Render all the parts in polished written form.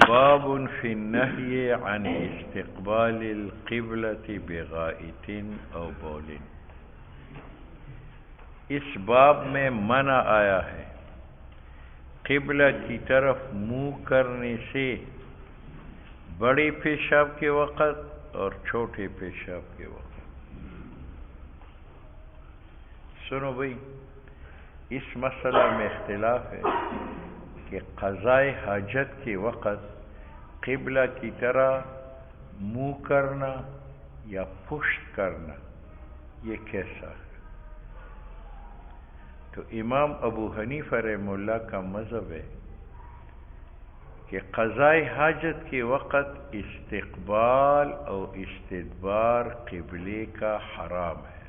باب فی النہی عن استقبال القبلۃ بغائط او بول۔ اس باب میں منع آیا ہے قبلہ کی طرف منہ کرنے سے بڑے پیشاب کے وقت اور چھوٹے پیشاب کے وقت۔ سنو بھائی، اس مسئلہ میں اختلاف ہے کہ قضاء حاجت کے وقت قبلہ کی طرح منہ کرنا یا پشت کرنا یہ کیسا ہے؟ تو امام ابو حنیفہ رحمہ اللہ کا مذہب ہے کہ قضاء حاجت کے وقت استقبال اور استدبار قبلے کا حرام ہے،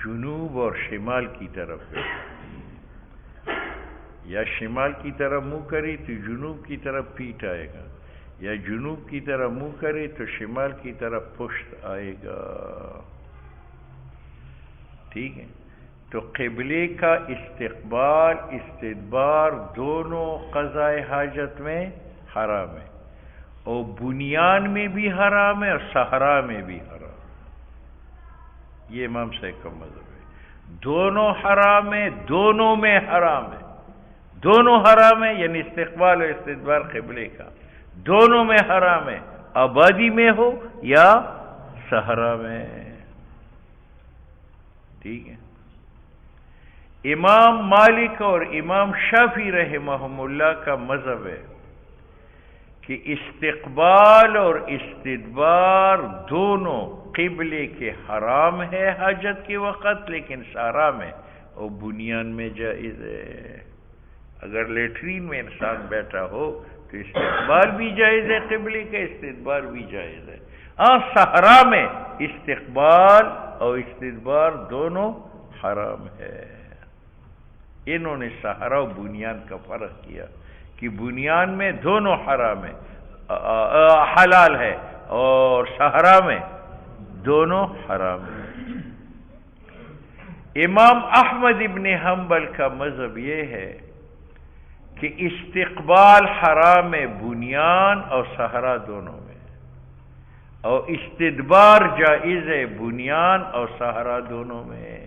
جنوب اور شمال کی طرف ہے۔ یا شمال کی طرف منہ کرے تو جنوب کی طرف پیٹ آئے گا، یا جنوب کی طرف منہ کرے تو شمال کی طرف پشت آئے گا۔ ٹھیک ہے، تو قبلے کا استقبال استدبار دونوں قضاء حاجت میں حرام ہے، اور بنیان میں بھی حرام ہے اور صحرا میں بھی حرام ہے۔ یہ امام صاحب کا مذہب ہے، دونوں حرام ہے، دونوں میں حرام ہے، دونوں حرام ہے، یعنی استقبال اور استدبار قبلے کا دونوں میں حرام ہے، آبادی میں ہو یا صحرا میں۔ ٹھیک ہے، امام مالک اور امام شافعی رحمہم اللہ کا مذہب ہے کہ استقبال اور استدبار دونوں قبلے کے حرام ہے حاجت کے وقت، لیکن صحرا میں اور بنیان میں جائز ہے۔ اگر لیٹرین میں انسان بیٹھا ہو تو استقبال بھی جائز ہے قبلے کا، استدبار بھی جائز ہے۔ صحرا میں استقبال اور استدبار دونوں حرام ہے۔ انہوں نے صحرا و بنیان کا فرق کیا کہ بنیان میں دونوں حرام ہے، حلال ہے، اور صحرا میں دونوں حرام ہے۔ امام احمد ابن حنبل کا مذہب یہ ہے کہ استقبال حرام ہے بنیان اور صحرا دونوں میں، اور استدبار جائز ہے بنیان اور صحرا دونوں میں۔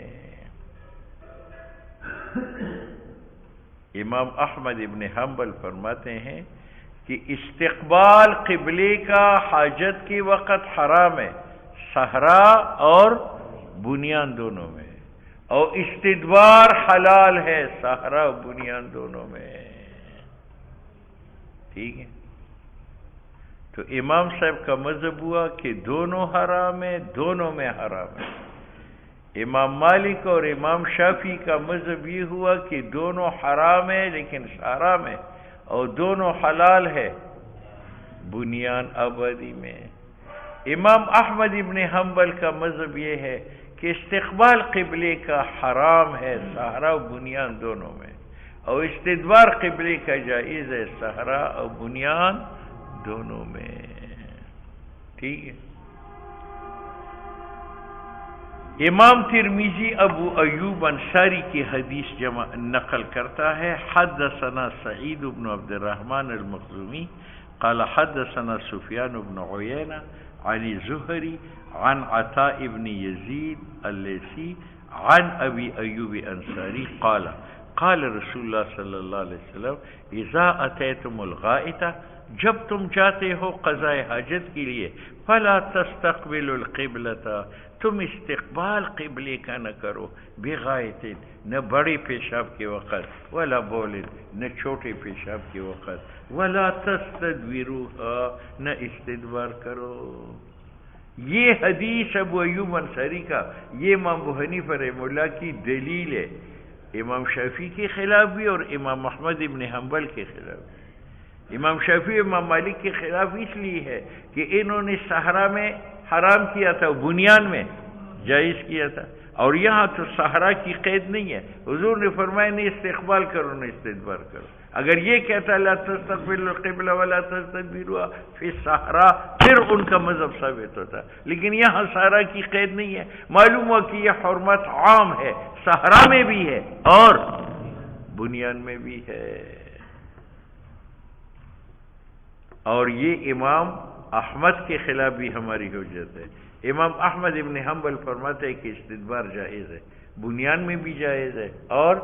امام احمد ابن حنبل فرماتے ہیں کہ استقبال قبلے کا حاجت کے وقت حرام ہے صحرا اور بنیان دونوں میں، اور استدبار حلال ہے صحرا اور بنیان دونوں میں۔ ٹھیک ہے، تو امام صاحب کا مذہب ہوا کہ دونوں حرام ہے، دونوں میں حرام ہے۔ امام مالک اور امام شافعی کا مذہب یہ ہوا کہ دونوں حرام ہے لیکن صحرا میں، اور دونوں حلال ہے بنیان آبادی میں۔ امام احمد ابن حنبل کا مذہب یہ ہے کہ استقبال قبلے کا حرام ہے صحرا و بنیان دونوں میں، اور استدبار قبلے کا جائز ہے صحرا اور بنیان دونوں میں۔ ٹھیک ہے، امام ترمذی ابو ایوب انصاری کی حدیث نقل کرتا ہے، حدثنا سعید بن عبد الرحمن المخزومی قال حدثنا سفیان بن عیینہ عن الزہری عن عطاء بن یزید اللیثی عن ابی ایوب انصاری قال قال رسول اللہ صلی اللہ علیہ وسلم اذا اتیتم الغائط، جب تم جاتے ہو قضاء حاجت کے لیے، فلا تستقبلوا القبلۃ، تم استقبال قبلے کا نہ کرو، بغائط، نہ بڑے پیشاب کے وقت، ولا بول، نہ چھوٹے پیشاب کے وقت، ولا تستدبروها، نہ استدبار کرو۔ یہ حدیث ابو ایوب انصاری کا، یہ امام ابو حنیفہ رحمہ اللہ کی دلیل ہے، امام شافعی کے خلاف بھی اور امام احمد ابن حنبل کے خلاف بھی۔ امام شافعی امام مالک کے خلاف اس لیے ہے کہ انہوں نے صحرا میں حرام کیا تھا، بنیان میں جائز کیا تھا، اور یہاں تو صحرا کی قید نہیں ہے، حضور نے فرمایا نہیں استقبال کرو نہ استدبار کرو۔ اگر یہ کہتا لا تستقبلوا القبلہ ولا تستدبروها فی الصحراء، پھر ان کا مذہب ثابت ہوتا، لیکن یہاں صحرا کی قید نہیں ہے۔ معلوم ہوا کہ یہ حرمت عام ہے، صحرا میں بھی ہے اور بنیان میں بھی ہے۔ اور یہ امام احمد کے خلاف بھی ہماری حجت ہے. امام احمد ابن حنبل فرماتے ہیں کہ استدبار جائز ہے، بنیان میں بھی جائز ہے، اور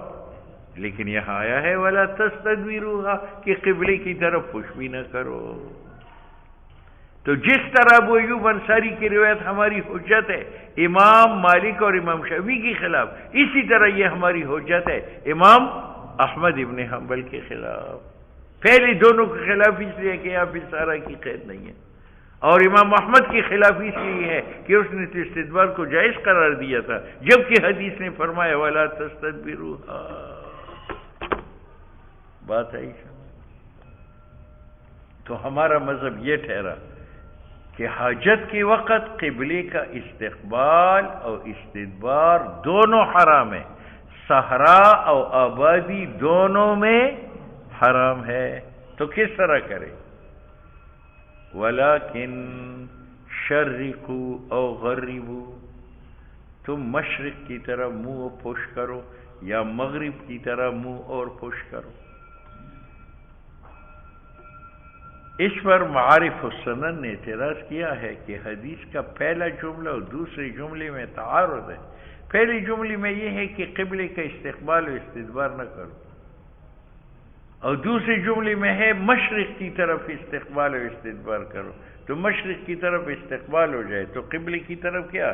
لیکن یہاں آیا ہے وَلَا تَسْتَدْبِرُوهَا کہ قبلے کی طرف پش بھی نہ کرو. تو جس طرح ابو ایوب انصاری کی روایت ہماری حجت ہے امام مالک اور امام شافعی کے خلاف، اسی طرح یہ ہماری حجت ہے امام احمد ابن حنبل کے خلاف. پہلے دونوں کے خلاف اس لیے کہ یہاں پہ سارا کی قید نہیں ہے، اور امام احمد کے خلاف اس لیے ہے کہ اس نے تو استدبار کو جائز قرار دیا تھا، جبکہ حدیث نے فرمایا وَلَا تَسْتَدْبِرُوهَا. بات ہے. تو ہمارا مذہب یہ ٹھہرا کہ حاجت کے وقت قبلے کا استقبال اور استدبار دونوں حرام ہے، صحرا اور آبادی دونوں میں حرام ہے. تو کس طرح کرے؟ وَلَكِنْ شَرِّقُوا أَوْ غَرِّبُوا، تم مشرق کی طرف منہ اور پش کرو یا مغرب کی طرف منہ اور پش کرو. اس پر معارف السنن نے اعتراض کیا ہے کہ حدیث کا پہلا جملہ اور دوسرے جملے میں تعارض ہے. پہلے جملے میں یہ ہے کہ قبلے کا استقبال و استدبار نہ کرو، اور دوسرے جملے میں ہے مشرق کی طرف استقبال و استدبار کرو. تو مشرق کی طرف استقبال ہو جائے تو قبلے کی طرف کیا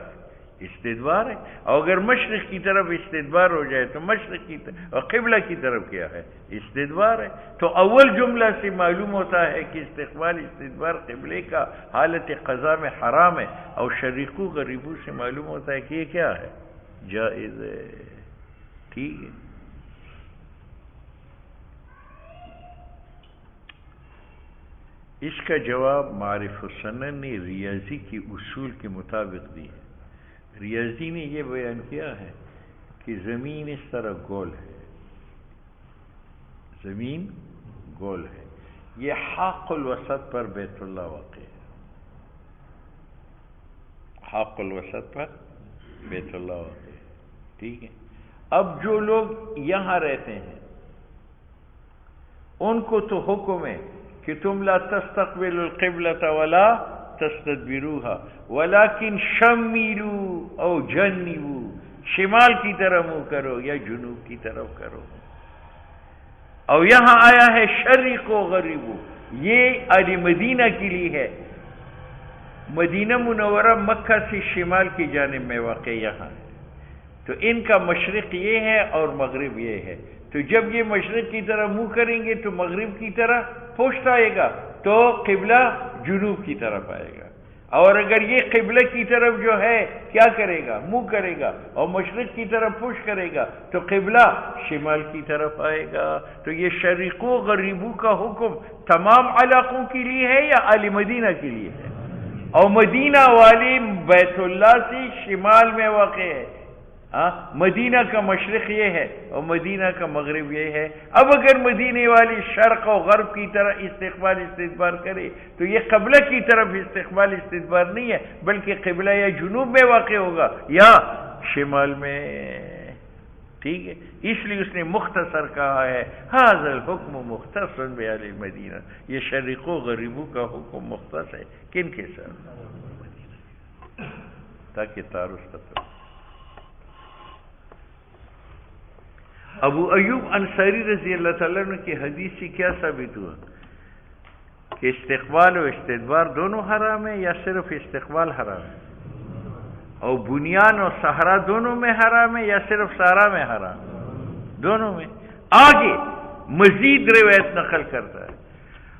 استدبار ہے، اور اگر مشرق کی طرف استدبار ہو جائے تو مشرق کی طرف اور قبلہ کی طرف کیا ہے استدبار ہے. تو اول جملہ سے معلوم ہوتا ہے کہ استقبال استدبار قبلے کا حالت قضا میں حرام ہے، اور شریکو غریبو سے معلوم ہوتا ہے کہ یہ کیا ہے جائز ہے. ٹھیک ہے. اس کا جواب معارف السنن نے ریاضی کی اصول کے مطابق دی ہے. ریاضی نے یہ بیان کیا ہے کہ زمین اس طرح گول ہے، زمین گول ہے، یہ حاق الوسط پر بیت اللہ واقع ہے. حاق الوسط پر بیت اللہ واقع ہے. ٹھیک ہے. اب جو لوگ یہاں رہتے ہیں ان کو تو حکم ہے کہ تم لا تستقبل القبلة ولا تستدبروها ولكن شملوا او جنبوا، شمال کی طرف منہ کرو یا جنوب کی طرف کرو. اور یہاں آیا ہے شرق و غرب، یہ اہل مدینہ کے لیے ہے. مدینہ منورہ مکہ سے شمال کی جانب میں واقع یہاں ہے، تو ان کا مشرق یہ ہے اور مغرب یہ ہے. تو جب یہ مشرق کی طرف منہ کریں گے تو مغرب کی طرف پشت آئے گا، تو قبلہ جنوب کی طرف آئے گا. اور اگر یہ قبلہ کی طرف جو ہے کیا کرے گا منہ کرے گا اور مشرق کی طرف پش کرے گا تو قبلہ شمال کی طرف آئے گا. تو یہ شرق و غریبو کا حکم تمام علاقوں کے لیے ہے یا اہل مدینہ کے لیے ہے؟ اور مدینہ والی بیت اللہ سے شمال میں واقع ہے. مدینہ کا مشرق یہ ہے اور مدینہ کا مغرب یہ ہے. اب اگر مدینہ والی شرق و غرب کی طرح استقبال استدبار کرے تو یہ قبلہ کی طرف استقبال استدبار نہیں ہے، بلکہ قبلہ یا جنوب میں واقع ہوگا یا شمال میں. ٹھیک ہے. اس لیے اس نے مختصر کہا ہے ھذا الحکم مختصر بأہل المدینہ، یہ شرق و غربو کا حکم مختص ہے کن کے ساتھ، تاکہ تعارف پتہ. ابو ایوب انصاری رضی اللہ تعالیٰ عنہ کی حدیث سے کیا ثابت ہوا کہ استقبال و استدبار دونوں حرام ہے یا صرف استقبال حرام ہے؟ اور بنیان اور صحرا دونوں میں حرام ہے یا صرف صحرا میں حرام؟ دونوں میں. آگے مزید روایت نقل کرتا ہے.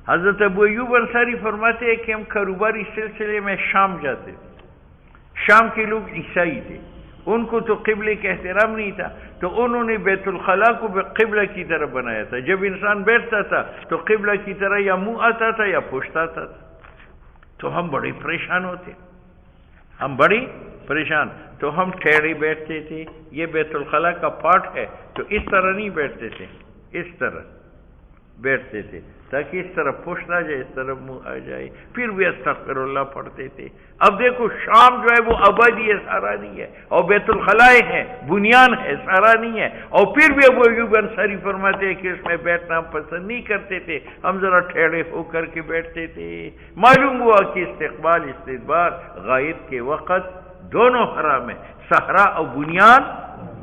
حضرت ابو ایوب انصاری فرماتے ہیں کہ ہم کاروباری سلسلے میں شام جاتے تھے. شام کے لوگ عیسائی تھے، ان کو تو قبلے کا احترام نہیں تھا، تو انہوں نے بیت الخلاء کو قبلہ کی طرف بنایا تھا. جب انسان بیٹھتا تھا تو قبلہ کی طرح یا منہ آتا تھا یا پشت آتا تھا. تو ہم بڑے پریشان ہوتے، ہم بڑی پریشان. تو ہم ٹھہرے بیٹھتے تھے. یہ بیت الخلاء کا پارٹ ہے تو اس طرح نہیں بیٹھتے تھے، اس طرح بیٹھتے تھے تاکہ اس طرف پشت آ جائے، اس طرف منہ آ جائے، پھر بھی استغفر اللہ پڑھتے تھے۔ اب دیکھو شام جو ہے وہ آبادی ہے، سارا نہیں ہے، اور بیت الخلاء ہے، بنیان ہے، سارا نہیں ہے، اور پھر بھی ابو ایوب انصاری فرماتے ہیں کہ اس میں بیٹھنا ہم پسند نہیں کرتے تھے، ہم ذرا ٹھہرے ہو کر کے بیٹھتے تھے۔ معلوم ہوا کہ استقبال استدبار غائب کے وقت دونوں حرام ہے، صحرا اور بنیان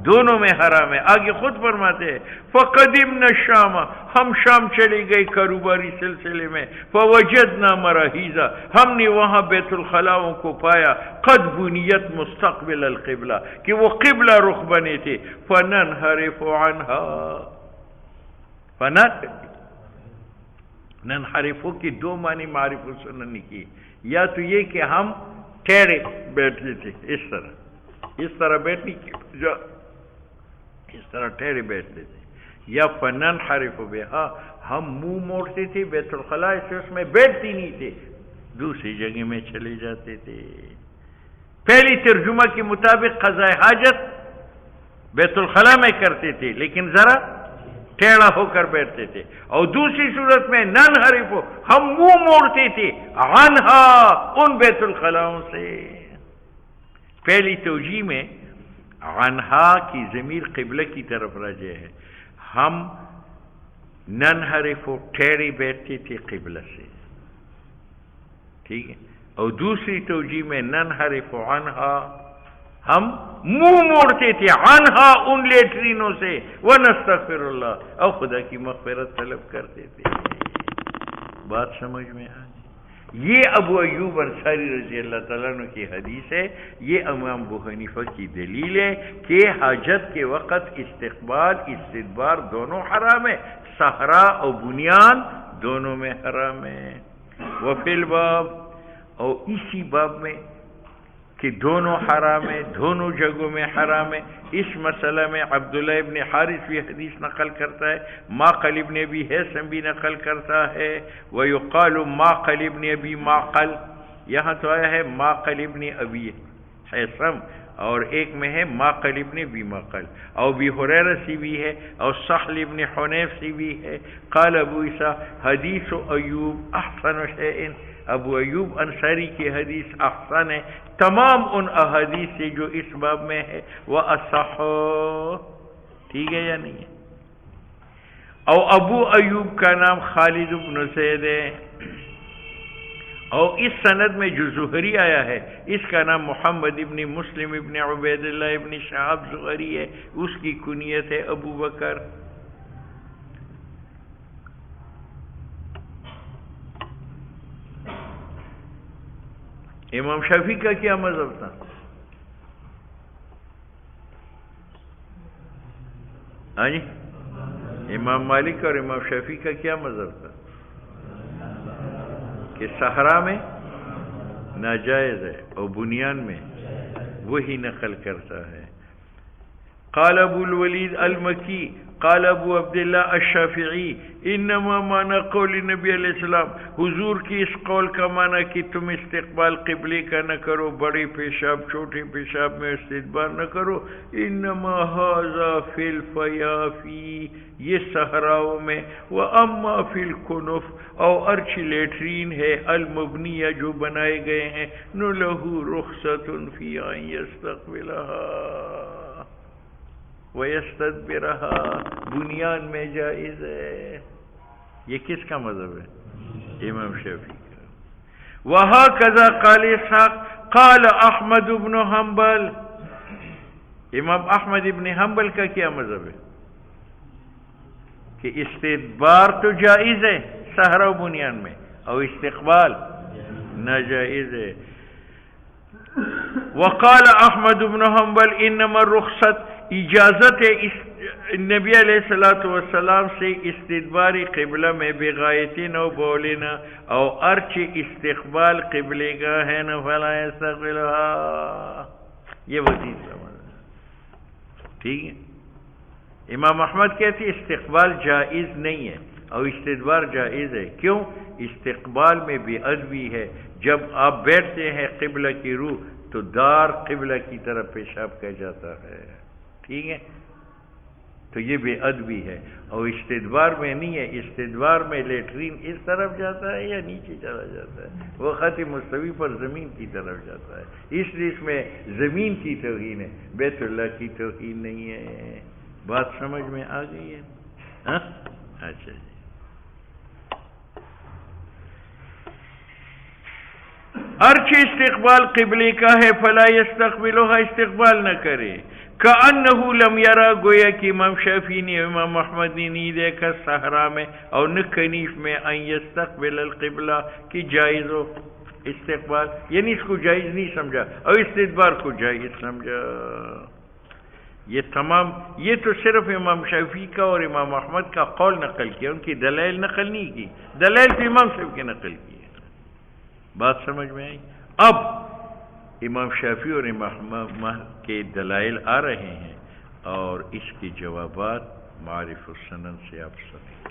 دونوں میں حرام ہے۔ آگے خود فرماتے ہیں فقدمنا الشام، ہم شام چلے گئے کاروباری سلسلے میں، فوجدنا مراحیزا، ہم نے وہاں بیت الخلاؤں کو پایا، قد بنیت مستقبل القبلہ، کہ وہ قبلہ رخ بنے تھے، فننحرف عنها، ننحرف کی دو معنی معرف السنن کی، یا تو یہ کہ ہم ٹھہرے بیٹھتے تھے، اس طرح بیٹھنے کی جو اس طرح ٹھہرے بیٹھتے تھے، یا فننحرف بہا، ہم منہ موڑتے تھے بیت الخلاء سے، اس میں بیٹھتی نہیں تھے، دوسری جگہ میں چلے جاتے تھے۔ پہلی ترجمہ کے مطابق قضاء حاجت بیت الخلاء میں کرتے تھے لیکن ذرا ٹیڑھا ہو کر بیٹھتے تھے، اور دوسری صورت میں ننحرف، ہم منہ موڑتے تھے عنہا، ان بیت الخلاؤں سے۔ پہلی توجیہ میں عنہا کی ضمیر قبلہ کی طرف راجع ہے، ہم ننحرف ٹھہرے بیٹھتے تھے قبلہ سے، ٹھیک ہے، اور دوسری توجیہ میں ننحرف عنہا، ہم منہ موڑتے تھے عنہا، ان لیٹرینوں سے، ونستغفر اللہ، اور خدا کی مغفرت طلب کرتے تھے۔ بات سمجھ میں آ گئی؟ یہ ابو ایوب انصاری رضی اللہ تعالیٰ عنہ کی حدیث ہے، یہ امام ابو حنیفہ کی دلیل ہے کہ حاجت کے وقت استقبال استدبار دونوں حرام ہے، صحرا اور بنیان دونوں میں حرام ہے۔ وفی الباب، اور اسی باب میں کہ دونوں حرام ہے، دونوں جگہوں میں حرام ہے، اس مسئلہ میں عبداللہ ابن حارث بھی حدیث نقل کرتا ہے، معقل ابن ابی حیثم بھی نقل کرتا ہے، ویقال معقل ابن ابی معقل، یہاں تو آیا ہے معقل ابن ابی حیثم، اور ایک میں ہے معقل ابن ابی معقل، اور ابی ہریرہ سے بھی ہے، اور سہل ابن حنیف سے بھی ہے۔ قال ابو عیسیٰ حدیث ایوب احسن شیء، ابو ایوب انصاری کی حدیث احسن ہے تمام ان احادیث سے جو اس باب میں ہے، وَأَصَحُ، ٹھیک ہے یا نہیں ہے؟ اور ابو ایوب کا نام خالد بن زید ہے، اور اس سند میں جو زہری آیا ہے اس کا نام محمد ابن مسلم ابن عبید اللہ ابن شہاب زہری ہے، اس کی کنیت ہے ابو بکر۔ امام شافعی کا کیا مذہب تھا؟ ہاں جی، امام مالک اور امام شافعی کا کیا مذہب تھا؟ کہ صحرا میں ناجائز ہے اور بنیان میں وہی نقل کرتا ہے۔ قال ابو الولید المکی قال ابو عبداللہ الشافعی انما معنی قول نبی علیہ السلام، حضور کی اس قول کا معنی کہ تم استقبال قبلے کا نہ کرو، بڑے پیشاب چھوٹے پیشاب میں استدبار نہ کرو، انما ھذا فی الفیافی، یہ صحراؤں میں، واما فی الکنف، اور ارچی لیٹرین ہے، المبنیہ جو بنائے گئے ہیں، نو لہو رخصت فی ان یستقبلہا وَيَسْتَدْبِرَهَا، بنیان میں جائز ہے۔ یہ کس کا مذہب ہے؟ امام شافعی کا۔ وَهَكَذَا قَالَ اسحاق قَالَ احمد بن حنبل، امام احمد ابن حنبل کا کیا مذہب ہے؟ کہ استدبار تو جائز ہے صحرا و بنیان میں، اور استقبال ناجائز ہے۔ وقال احمد بن حنبل انما الرخصت، اجازت ہے نبی علیہ السلام سے استدبار قبلہ میں بغایتین و بولنا، اور ارچ استقبال قبلے کا ہے نہ فلا یستقبلھا، یہ وزید سمجھ، ٹھیک ہے۔ امام احمد کہتے استقبال جائز نہیں ہے اور استدبار جائز ہے۔ کیوں؟ استقبال میں بے ادبی ہے، جب آپ بیٹھتے ہیں قبلہ کی روح تو دار قبلہ کی طرف پیشاب کیا جاتا ہے، ٹھیک ہے۔ تو یہ بے ادبی ہے. اور استدبار میں نہیں ہے. استدبار میں لیٹرین اس طرف جاتا ہے یا نیچے چلا جاتا ہے؟ وہ خط مستوی پر زمین کی طرف جاتا ہے. اس لیے اس میں زمین کی توہین ہے، بیت اللہ کی توہین نہیں ہے. بات سمجھ میں آ گئی ہے؟ ہاں اچھا جی. ہرچی استقبال قبلے کا ہے فلا یستقبلوها، استقبال نہ کرے. کأنہ لم یرا، گویا کہ امام شافعی نے امام احمد نے نہیں دیکھا صحرا میں اور نہ کنیف میں ان یستقبل القبلہ کی جائز ہو استقبال، یعنی اس کو جائز نہیں سمجھا اور استدبار کو جائز سمجھا. یہ تمام، یہ تو صرف امام شافعی کا اور امام احمد کا قول نقل کیا، ان کی دلائل نقل نہیں کی. دلائل تو امام صاحب کی نقل کی. بات سمجھ میں آئی؟ اب امام شافعی اور امام احمد کے دلائل آ رہے ہیں اور اس کے جوابات معارف السنن سے آپ سنیں.